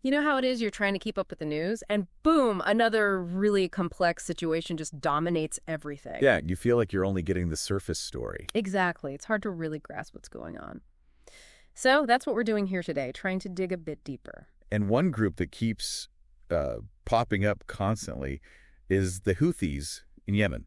You know how it is, you're trying to keep up with the news, and boom, another really complex situation just dominates everything. Yeah, you feel like you're only getting the surface story. Exactly. It's hard to really grasp what's going on. So that's what we're doing here today, trying to dig a bit deeper. And one group that keeps popping up constantly is the Houthis in Yemen.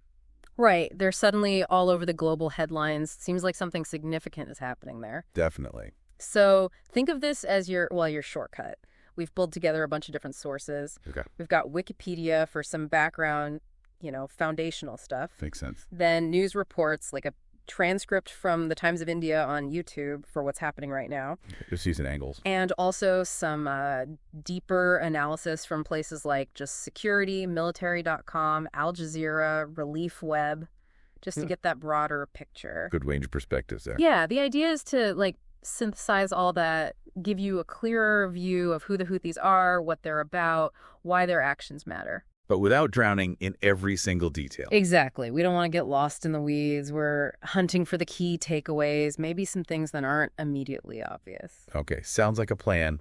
Right. They're suddenly all over the global headlines. Seems like something significant is happening there. Definitely. So think of this as your shortcut. We've pulled together a bunch of different sources. Okay. We've got Wikipedia for some background, foundational stuff. Makes sense. Then news reports, like a transcript from the Times of India on YouTube for what's happening right now. Just using angles. And also some deeper analysis from places like Just Security, military.com, Al Jazeera, Relief Web, just to get that broader picture. Good range of perspectives there. Yeah, the idea is to synthesize all that, give you a clearer view of who the Houthis are, what they're about, why their actions matter. But without drowning in every single detail. Exactly. We don't want to get lost in the weeds. We're hunting for the key takeaways, maybe some things that aren't immediately obvious. Okay, sounds like a plan.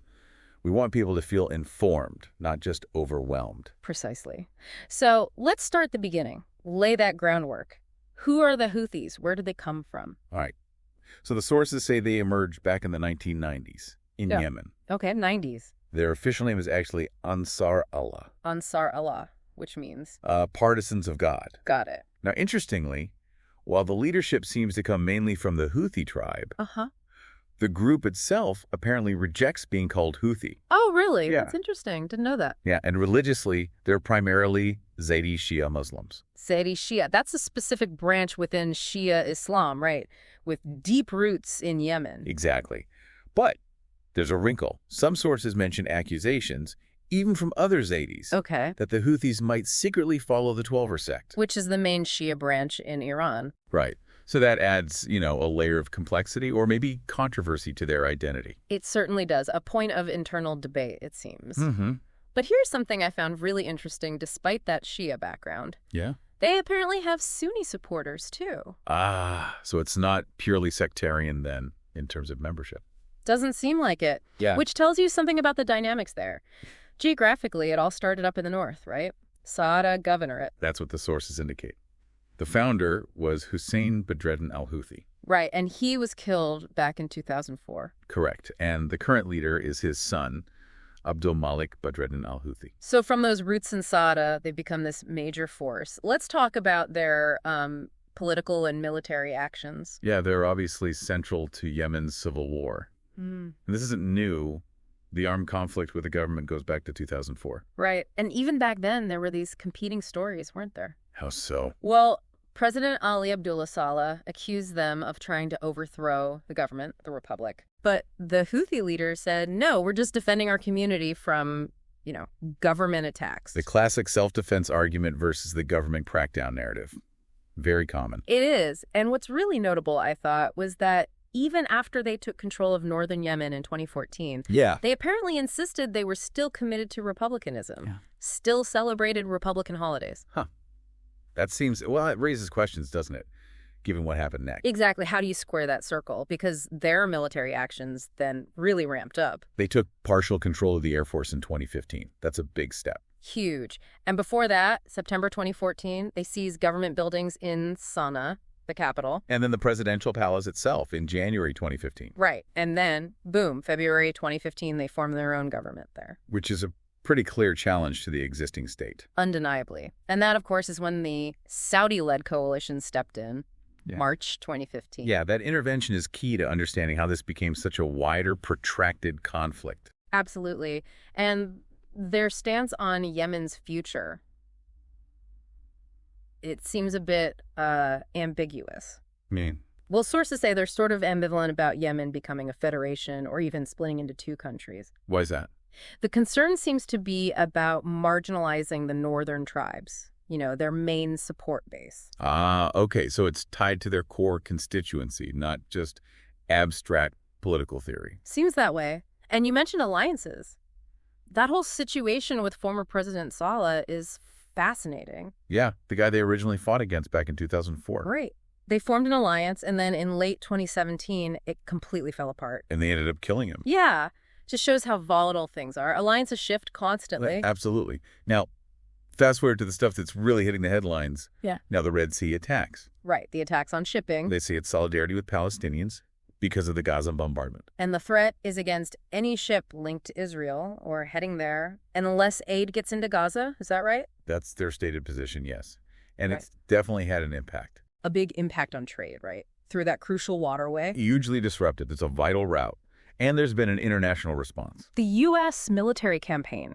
We want people to feel informed, not just overwhelmed. Precisely. So let's start at the beginning. Lay that groundwork. Who are the Houthis? Where did they come from? All right. So the sources say they emerged back in the 1990s in Yemen. Okay, 90s. Their official name is actually Ansar Allah. Ansar Allah, which means? Partisans of God. Got it. Now, interestingly, while the leadership seems to come mainly from the Houthi tribe, the group itself apparently rejects being called Houthi. Oh, really? Yeah. That's interesting. Didn't know that. Yeah, and religiously, they're primarily Zaidi Shia Muslims. Zaidi Shia. That's a specific branch within Shia Islam, right? With deep roots in Yemen. Exactly. But there's a wrinkle. Some sources mention accusations, even from other Zaidis, that the Houthis might secretly follow the Twelver sect. Which is the main Shia branch in Iran. Right. So that adds, a layer of complexity or maybe controversy to their identity. It certainly does. A point of internal debate, it seems. Mm-hmm. But here's something I found really interesting despite that Shia background. Yeah? They apparently have Sunni supporters, too. Ah, so it's not purely sectarian then, in terms of membership. Doesn't seem like it. Yeah. Which tells you something about the dynamics there. Geographically, it all started up in the north, right? Saada Governorate. That's what the sources indicate. The founder was Hussein Badreddin al-Houthi. Right, and he was killed back in 2004. Correct. And the current leader is his son, Abdul Malik Badreddin al-Houthi. So from those roots in Saada, they've become this major force. Let's talk about their political and military actions. Yeah, they're obviously central to Yemen's civil war. And this isn't new. The armed conflict with the government goes back to 2004. Right. And even back then, there were these competing stories, weren't there? How so? Well, President Ali Abdullah Saleh accused them of trying to overthrow the government, the republic. But the Houthi leader said, no, we're just defending our community from, government attacks. The classic self-defense argument versus the government crackdown narrative. Very common. It is. And what's really notable, I thought, was that even after they took control of northern Yemen in 2014, they apparently insisted they were still committed to republicanism, still celebrated Republican holidays. Huh. That seems, well, it raises questions, doesn't it, given what happened next? Exactly. How do you square that circle? Because their military actions then really ramped up. They took partial control of the Air Force in 2015. That's a big step. Huge. And before that, September 2014, they seized government buildings in Sana'a, the capital. And then the presidential palace itself in January 2015. Right. And then, boom, February 2015, they formed their own government there. Which is a pretty clear challenge to the existing state. Undeniably. And that, of course, is when the Saudi-led coalition stepped in, March 2015. Yeah, that intervention is key to understanding how this became such a wider, protracted conflict. Absolutely. And their stance on Yemen's future, it seems a bit ambiguous. Well, sources say they're sort of ambivalent about Yemen becoming a federation or even splitting into two countries. Why is that? The concern seems to be about marginalizing the northern tribes, their main support base. Ah, okay. So it's tied to their core constituency, not just abstract political theory. Seems that way. And you mentioned alliances. That whole situation with former President Saleh is fascinating. Yeah, the guy they originally fought against back in 2004. Right. They formed an alliance, and then in late 2017, it completely fell apart. And they ended up killing him. Yeah. Just shows how volatile things are. Alliances shift constantly. Absolutely. Now, fast forward to the stuff that's really hitting the headlines. Yeah. Now, the Red Sea attacks. Right, the attacks on shipping. They say it's solidarity with Palestinians because of the Gaza bombardment. And the threat is against any ship linked to Israel or heading there, unless aid gets into Gaza. Is that right? That's their stated position, yes. And It's definitely had an impact. A big impact on trade, right? Through that crucial waterway. Hugely disrupted. It's a vital route. And there's been an international response. The U.S. military campaign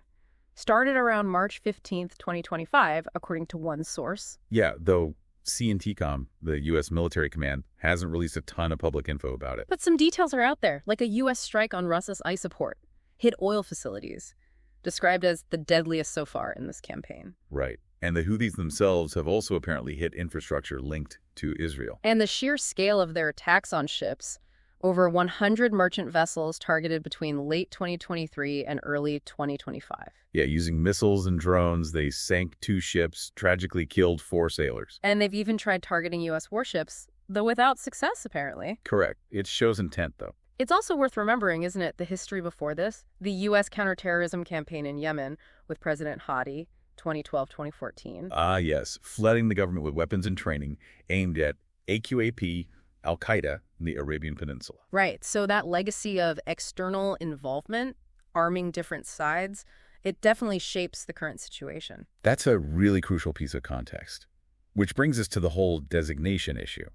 started around March 15th, 2025, according to one source. Yeah, though CNTCOM, the U.S. military command, hasn't released a ton of public info about it. But some details are out there, like a U.S. strike on Russia's ice support, hit oil facilities, described as the deadliest so far in this campaign. Right. And the Houthis themselves have also apparently hit infrastructure linked to Israel. And the sheer scale of their attacks on ships, over 100 merchant vessels targeted between late 2023 and early 2025. Yeah, using missiles and drones, they sank 2 ships, tragically killed 4 sailors. And they've even tried targeting U.S. warships, though without success, apparently. Correct. It shows intent, though. It's also worth remembering, isn't it, the history before this? The U.S. counterterrorism campaign in Yemen with President Houthi, 2012-2014. Ah, yes. Flooding the government with weapons and training aimed at AQAP, Al-Qaeda in the Arabian Peninsula. Right. So that legacy of external involvement, arming different sides, it definitely shapes the current situation. That's a really crucial piece of context, which brings us to the whole designation issue,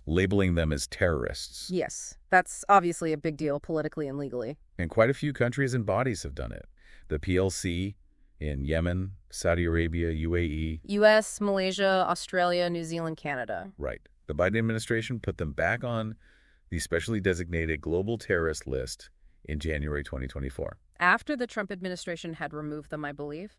labeling them as terrorists. Yes, that's obviously a big deal politically and legally. And quite a few countries and bodies have done it. The PLC in Yemen, Saudi Arabia, UAE. U.S., Malaysia, Australia, New Zealand, Canada. Right. The Biden administration put them back on the specially designated global terrorist list in January 2024. After the Trump administration had removed them, I believe.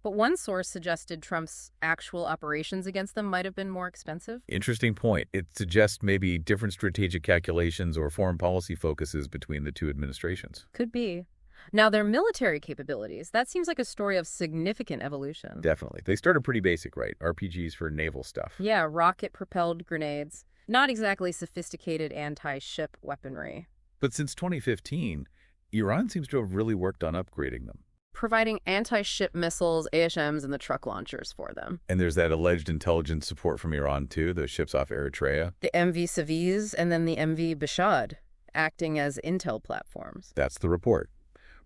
But one source suggested Trump's actual operations against them might have been more expensive. Interesting point. It suggests maybe different strategic calculations or foreign policy focuses between the two administrations. Could be. Now, their military capabilities, that seems like a story of significant evolution. Definitely. They started pretty basic, right? RPGs for naval stuff. Yeah, rocket-propelled grenades. Not exactly sophisticated anti-ship weaponry. But since 2015, Iran seems to have really worked on upgrading them. Providing anti-ship missiles, AHMs, and the truck launchers for them. And there's that alleged intelligence support from Iran, too, the ships off Eritrea. The MV Saviz and then the MV Bashad, acting as intel platforms. That's the report.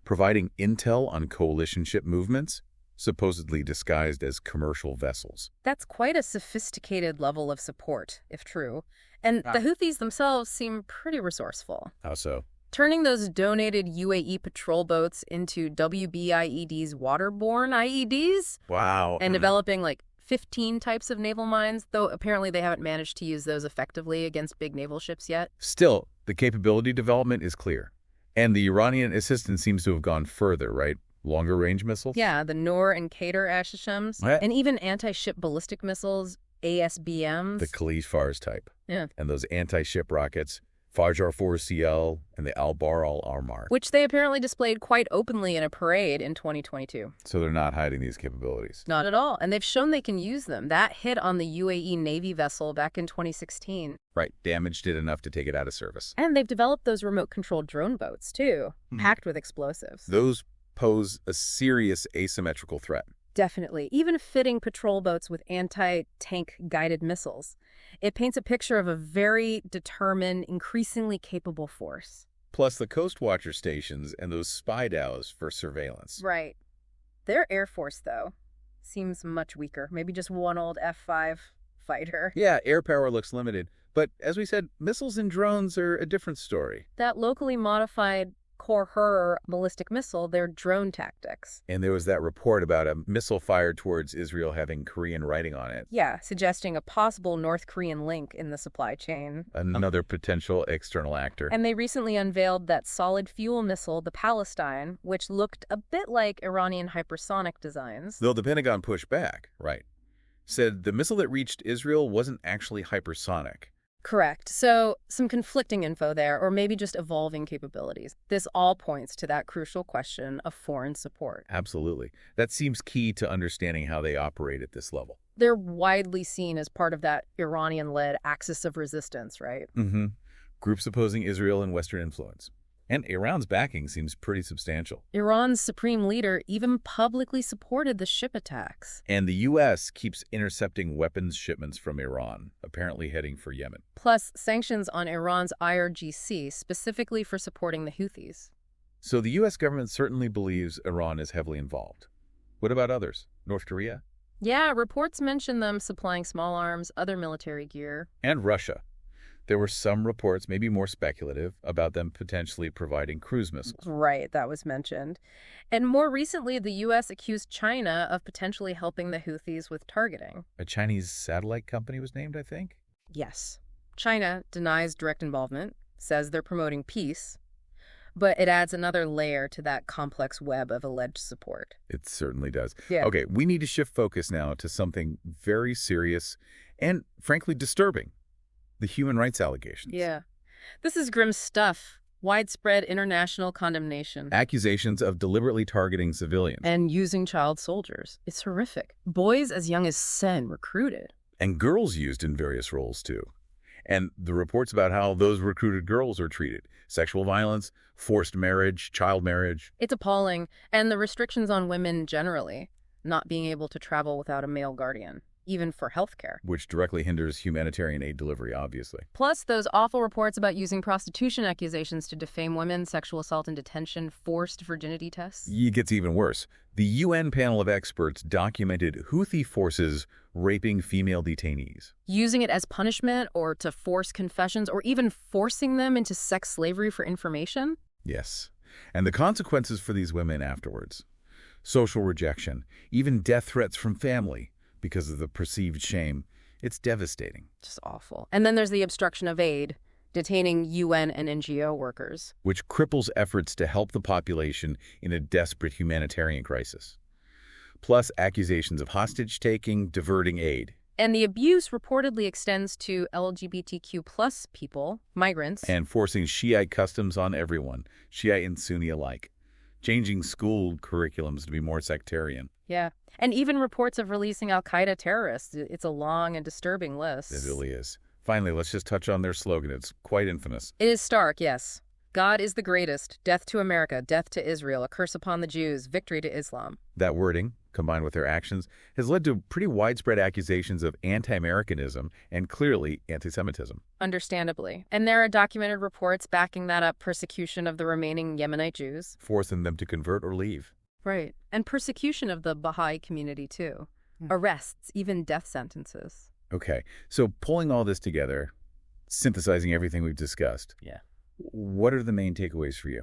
Providing intel on coalition ship movements, supposedly disguised as commercial vessels. That's quite a sophisticated level of support, if true. And the Houthis themselves seem pretty resourceful. How so? Turning those donated UAE patrol boats into WBIED's waterborne IEDs. Wow. And developing like 15 types of naval mines, though apparently they haven't managed to use those effectively against big naval ships yet. Still, the capability development is clear. And the Iranian assistance seems to have gone further, right? Longer range missiles? Yeah, the Noor and Qatar ASHMs, and even anti-ship ballistic missiles, ASBMs. The Khalid Fars type. Yeah. And those anti-ship rockets, Fajar 4CL and the Al-Bar al-Armar. Which they apparently displayed quite openly in a parade in 2022. So they're not hiding these capabilities. Not at all. And they've shown they can use them. That hit on the UAE Navy vessel back in 2016. Right. Damaged it enough to take it out of service. And they've developed those remote-controlled drone boats, too, packed with explosives. Those pose a serious asymmetrical threat. Definitely. Even fitting patrol boats with anti-tank guided missiles. It paints a picture of a very determined, increasingly capable force. Plus the Coast Watcher stations and those spy dhows for surveillance. Right. Their Air Force, though, seems much weaker. Maybe just one old F-5 fighter. Yeah, air power looks limited. But as we said, missiles and drones are a different story. That locally modified Khor ballistic missile, their drone tactics. And there was that report about a missile fired towards Israel having Korean writing on it. Yeah, suggesting a possible North Korean link in the supply chain. Another potential external actor. And they recently unveiled that solid fuel missile, the Palestine, which looked a bit like Iranian hypersonic designs. Though the Pentagon pushed back, right, said the missile that reached Israel wasn't actually hypersonic. Correct. So some conflicting info there, or maybe just evolving capabilities. This all points to that crucial question of foreign support. Absolutely. That seems key to understanding how they operate at this level. They're widely seen as part of that Iranian-led axis of resistance, right? Mm-hmm. Groups opposing Israel and Western influence. And Iran's backing seems pretty substantial. Iran's supreme leader even publicly supported the ship attacks. And the U.S. keeps intercepting weapons shipments from Iran, apparently heading for Yemen. Plus sanctions on Iran's IRGC, specifically for supporting the Houthis. So the U.S. government certainly believes Iran is heavily involved. What about others? North Korea? Yeah, reports mention them supplying small arms, other military gear. And Russia. There were some reports, maybe more speculative, about them potentially providing cruise missiles. Right, that was mentioned. And more recently, the U.S. accused China of potentially helping the Houthis with targeting. A Chinese satellite company was named, I think? Yes. China denies direct involvement, says they're promoting peace, but it adds another layer to that complex web of alleged support. It certainly does. Yeah. Okay, we need to shift focus now to something very serious and, frankly, disturbing. The human rights allegations. Yeah. This is grim stuff. Widespread international condemnation. Accusations of deliberately targeting civilians. And using child soldiers. It's horrific. Boys as young as 10 recruited. And girls used in various roles, too. And the reports about how those recruited girls are treated. Sexual violence, forced marriage, child marriage. It's appalling. And the restrictions on women generally. Not being able to travel without a male guardian. Even for healthcare. Which directly hinders humanitarian aid delivery, obviously. Plus those awful reports about using prostitution accusations to defame women, sexual assault in detention, forced virginity tests. It gets even worse. The UN panel of experts documented Houthi forces raping female detainees. Using it as punishment or to force confessions or even forcing them into sex slavery for information? Yes. And the consequences for these women afterwards. Social rejection, even death threats from family. Because of the perceived shame. It's devastating. Just awful. And then there's the obstruction of aid, detaining UN and NGO workers. Which cripples efforts to help the population in a desperate humanitarian crisis. Plus accusations of hostage-taking, diverting aid. And the abuse reportedly extends to LGBTQ plus people, migrants. And forcing Shiite customs on everyone, Shiite and Sunni alike. Changing school curriculums to be more sectarian. Yeah. And even reports of releasing al-Qaeda terrorists. It's a long and disturbing list. It really is. Finally, let's just touch on their slogan. It's quite infamous. It is stark, yes. God is the greatest. Death to America. Death to Israel. A curse upon the Jews. Victory to Islam. That wording, combined with their actions, has led to pretty widespread accusations of anti-Americanism and clearly anti-Semitism. Understandably. And there are documented reports backing that up, persecution of the remaining Yemenite Jews. Forcing them to convert or leave. Right. And persecution of the Baha'i community, too. Arrests, even death sentences. Okay. So pulling all this together, synthesizing everything we've discussed. Yeah. What are the main takeaways for you?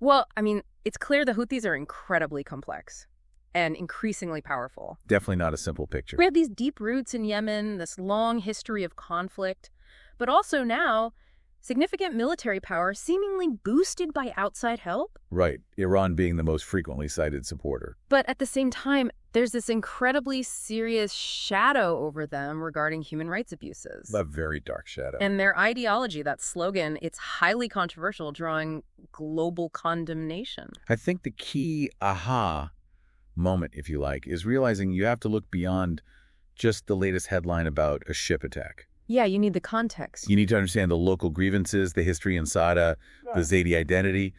Well, I mean, it's clear the Houthis are incredibly complex and increasingly powerful. Definitely not a simple picture. We have these deep roots in Yemen, this long history of conflict, but also now significant military power seemingly boosted by outside help. Right. Iran being the most frequently cited supporter. But at the same time, there's this incredibly serious shadow over them regarding human rights abuses. A very dark shadow. And their ideology, that slogan, it's highly controversial, drawing global condemnation. I think the key aha moment, if you like, is realizing you have to look beyond just the latest headline about a ship attack. Yeah, you need the context. You need to understand the local grievances, the history in Sada, the Zaidi identity,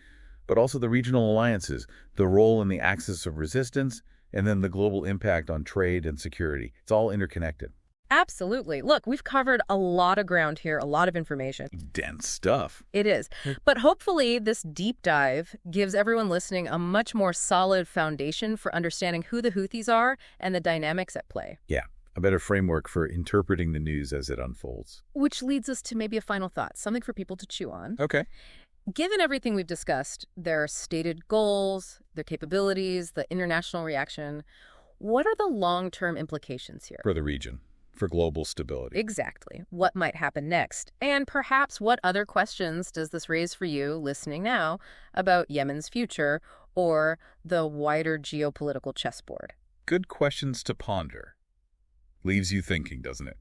but also the regional alliances, the role in the axis of resistance, and then the global impact on trade and security. It's all interconnected. Absolutely. Look, we've covered a lot of ground here, a lot of information. Dense stuff. It is. But hopefully this deep dive gives everyone listening a much more solid foundation for understanding who the Houthis are and the dynamics at play. Yeah. A better framework for interpreting the news as it unfolds. Which leads us to maybe a final thought, something for people to chew on. Okay. Given everything we've discussed, their stated goals, their capabilities, the international reaction, what are the long-term implications here? For the region, for global stability. Exactly. What might happen next? And perhaps what other questions does this raise for you listening now about Yemen's future or the wider geopolitical chessboard? Good questions to ponder. Leaves you thinking, doesn't it?